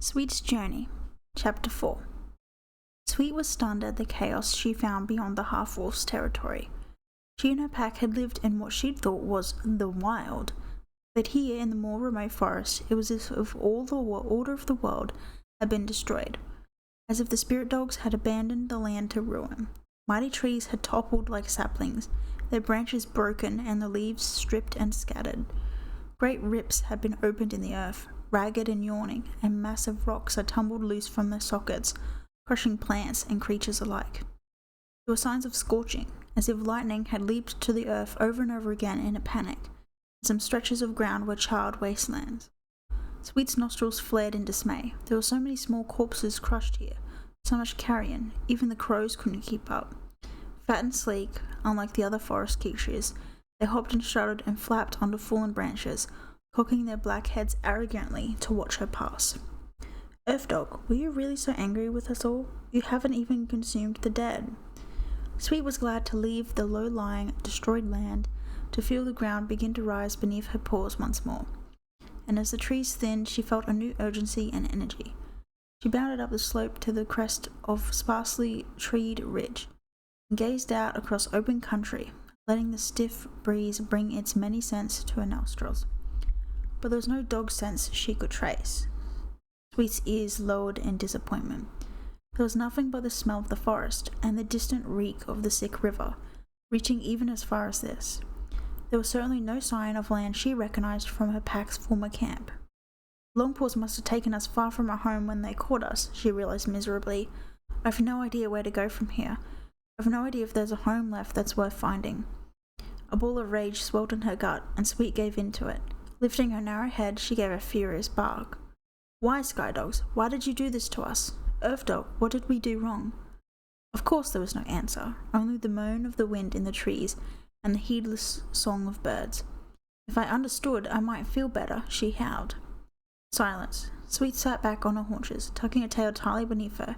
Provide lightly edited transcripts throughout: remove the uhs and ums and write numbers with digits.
Sweet's Journey, Chapter 4. Sweet was stunned at the chaos she found beyond the half-wolf's territory. She and her pack had lived in what she'd thought was the wild, but here in the more remote forest it was as if all the order of the world had been destroyed, as if the spirit dogs had abandoned the land to ruin. Mighty trees had toppled like saplings, their branches broken and the leaves stripped and scattered. Great rips had been opened in the earth, ragged and yawning, and massive rocks had tumbled loose from their sockets, crushing plants and creatures alike. There were signs of scorching, as if lightning had leaped to the earth over and over again in a panic, and some stretches of ground were charred wastelands. Sweet's nostrils flared in dismay. There were so many small corpses crushed here, so much carrion, even the crows couldn't keep up. Fat and sleek, unlike the other forest creatures, they hopped and strutted and flapped onto fallen branches, cocking their black heads arrogantly to watch her pass. Earth Dog, were you really so angry with us all? You haven't even consumed the dead. Sweet was glad to leave the low-lying, destroyed land, to feel the ground begin to rise beneath her paws once more. And as the trees thinned, she felt a new urgency and energy. She bounded up the slope to the crest of sparsely treed ridge, and gazed out across open country, letting the stiff breeze bring its many scents to her nostrils. But there was no dog sense she could trace. Sweet's ears lowered in disappointment. There was nothing but the smell of the forest and the distant reek of the sick river, reaching even as far as this. There was certainly no sign of land she recognized from her pack's former camp. Longpaws must have taken us far from our home when they caught us, she realized miserably. I've no idea where to go from here. I've no idea if there's a home left that's worth finding. A ball of rage swelled in her gut, and Sweet gave in to it. Lifting her narrow head, she gave a furious bark. Why, Skydogs? Why did you do this to us? Earth Dog, what did we do wrong? Of course there was no answer, only the moan of the wind in the trees and the heedless song of birds. If I understood, I might feel better, she howled. Silence. Sweet sat back on her haunches, tucking her tail tightly beneath her,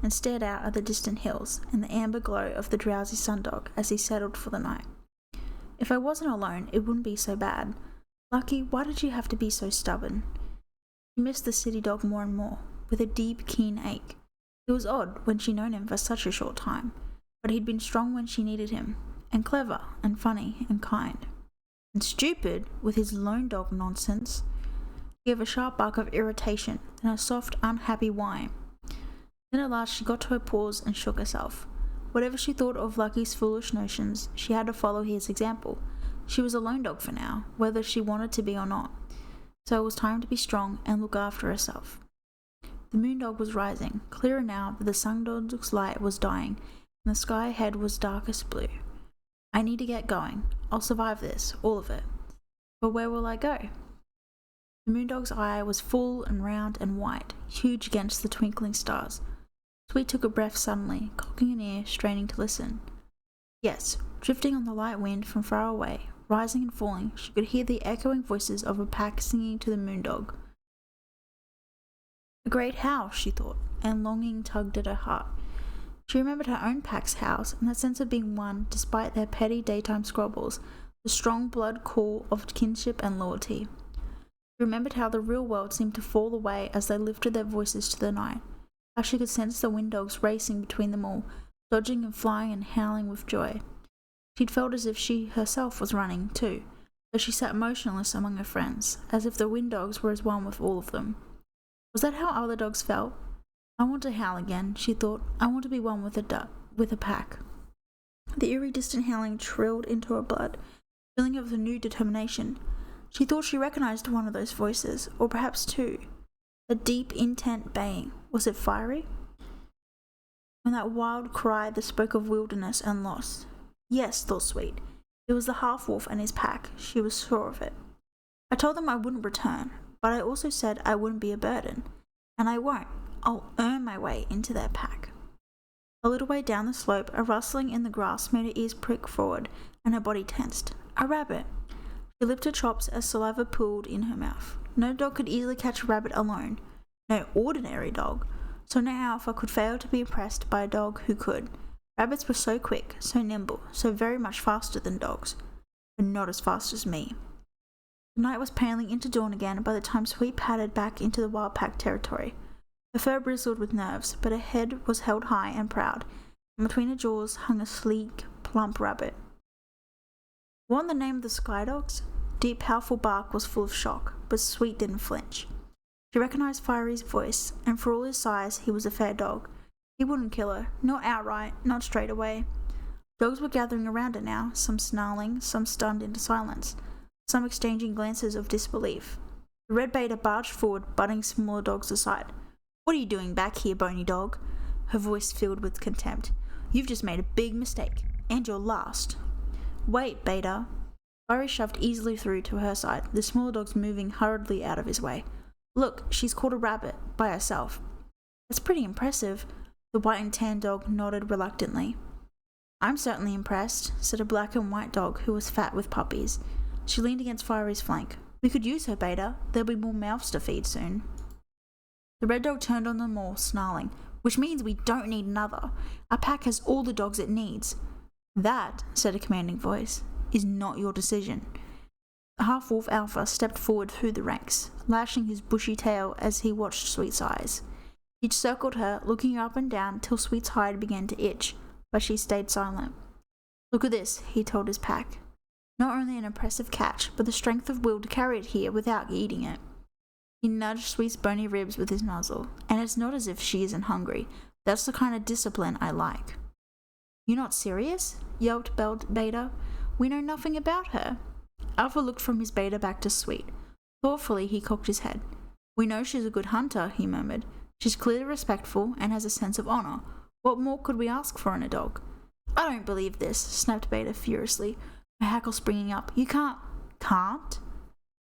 and stared out at the distant hills and the amber glow of the drowsy sundog as he settled for the night. If I wasn't alone, it wouldn't be so bad. Lucky, why did you have to be so stubborn? She missed the city dog more and more, with a deep, keen ache. It was odd when she'd known him for such a short time, but he'd been strong when she needed him, and clever, and funny, and kind. And stupid, with his lone dog nonsense. He gave a sharp bark of irritation, then a soft, unhappy whine. Then at last she got to her paws and shook herself. Whatever she thought of Lucky's foolish notions, she had to follow his example. She was a lone dog for now, whether she wanted to be or not. So it was time to be strong and look after herself. The moondog was rising, clearer now that the sundog's light was dying, and the sky ahead was darkest blue. I need to get going. I'll survive this, all of it. But where will I go? The moondog's eye was full and round and white, huge against the twinkling stars. Sweet took a breath suddenly, cocking an ear, straining to listen. Yes, drifting on the light wind from far away, rising and falling, she could hear the echoing voices of a pack singing to the moondog. A great howl, she thought, and longing tugged at her heart. She remembered her own pack's howls, and that sense of being one, despite their petty daytime squabbles, the strong blood call of kinship and loyalty. She remembered how the real world seemed to fall away as they lifted their voices to the night, how she could sense the wind dogs racing between them all, dodging and flying and howling with joy. She'd felt as if she herself was running, too, though she sat motionless among her friends, as if the wind dogs were as one with all of them. Was that how other dogs felt? I want to howl again, she thought. I want to be one with a pack. The eerie distant howling trilled into her blood, filling it with a new determination. She thought she recognized one of those voices, or perhaps two. A deep, intent baying. Was it fiery? And that wild cry that spoke of wilderness and loss. Yes, thought Sweet. It was the half-wolf and his pack. She was sure of it. I told them I wouldn't return, but I also said I wouldn't be a burden. And I won't. I'll earn my way into their pack. A little way down the slope, a rustling in the grass made her ears prick forward, and her body tensed. A rabbit. She licked her chops as saliva pooled in her mouth. No dog could easily catch a rabbit alone. No ordinary dog. So no alpha could fail to be impressed by a dog who could. Rabbits were so quick, so nimble, so very much faster than dogs. But not as fast as me. The night was paling into dawn again by the time Sweet padded back into the wild pack territory. Her fur bristled with nerves, but her head was held high and proud, and between her jaws hung a sleek, plump rabbit. Want the name of the Sky Dogs? Deep, powerful bark was full of shock, but Sweet didn't flinch. She recognized Fiery's voice, and for all his size, he was a fair dog. He wouldn't kill her, not outright, not straight away. Dogs were gathering around her now, some snarling, some stunned into silence, some exchanging glances of disbelief. The red beta barged forward, butting smaller dogs aside. "What are you doing back here, bony dog?" Her voice filled with contempt. "You've just made a big mistake, and you're last." "Wait, Beta." Fiery shoved easily through to her side, the smaller dogs moving hurriedly out of his way. "Look, she's caught a rabbit, by herself." "That's pretty impressive." The white and tan dog nodded reluctantly. "I'm certainly impressed," said a black and white dog who was fat with puppies. She leaned against Fiery's flank. "We could use her, Beta. There'll be more mouths to feed soon." The red dog turned on them all, snarling, "Which means we don't need another. Our pack has all the dogs it needs." "That," said a commanding voice, "is not your decision." The half-wolf Alpha stepped forward through the ranks, lashing his bushy tail as he watched Sweet's eyes. He circled her, looking her up and down till Sweet's hide began to itch, but she stayed silent. "Look at this," he told his pack. "Not only an impressive catch, but the strength of will to carry it here without eating it." He nudged Sweet's bony ribs with his muzzle, "And it's not as if she isn't hungry. That's the kind of discipline I like." "You're not serious?" yelped Beta. "We know nothing about her." Alpha looked from his Beta back to Sweet. Thoughtfully, he cocked his head. "We know she's a good hunter," he murmured. "She's clearly respectful and has a sense of honor. What more could we ask for in a dog?" "I don't believe this," snapped Beta furiously, her hackle springing up. "You can't." "Can't?"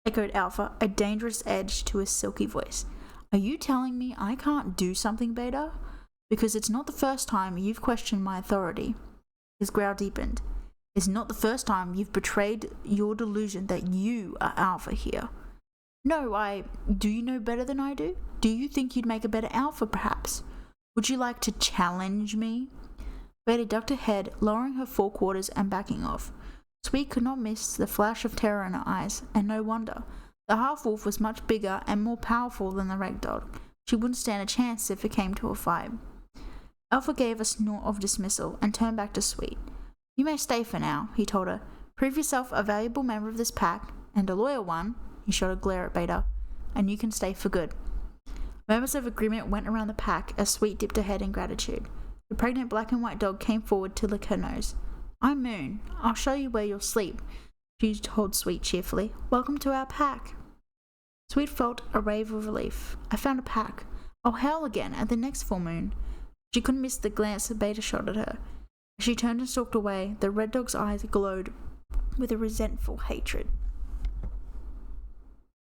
echoed Alpha, a dangerous edge to his silky voice. "Are you telling me I can't do something, Beta? Because it's not the first time you've questioned my authority." His growl deepened. "It's not the first time you've betrayed your delusion that you are Alpha here." "No, do you know better than I do? Do you think you'd make a better Alpha, perhaps? Would you like to challenge me?" Beta ducked her head, lowering her forequarters and backing off. Sweet could not miss the flash of terror in her eyes, and no wonder. The half-wolf was much bigger and more powerful than the red dog. She wouldn't stand a chance if it came to a fight. Alpha gave a snort of dismissal and turned back to Sweet. "You may stay for now," he told her. "Prove yourself a valuable member of this pack, and a loyal one," he shot a glare at Beta, "and you can stay for good." Murmurs of agreement went around the pack as Sweet dipped her head in gratitude. The pregnant black and white dog came forward to lick her nose. "I'm Moon. I'll show you where you'll sleep," she told Sweet cheerfully. "Welcome to our pack." Sweet felt a wave of relief. "I found a pack. I'll howl again at the next full moon." She couldn't miss the glance that Beta shot at her. As she turned and stalked away, the red dog's eyes glowed with a resentful hatred.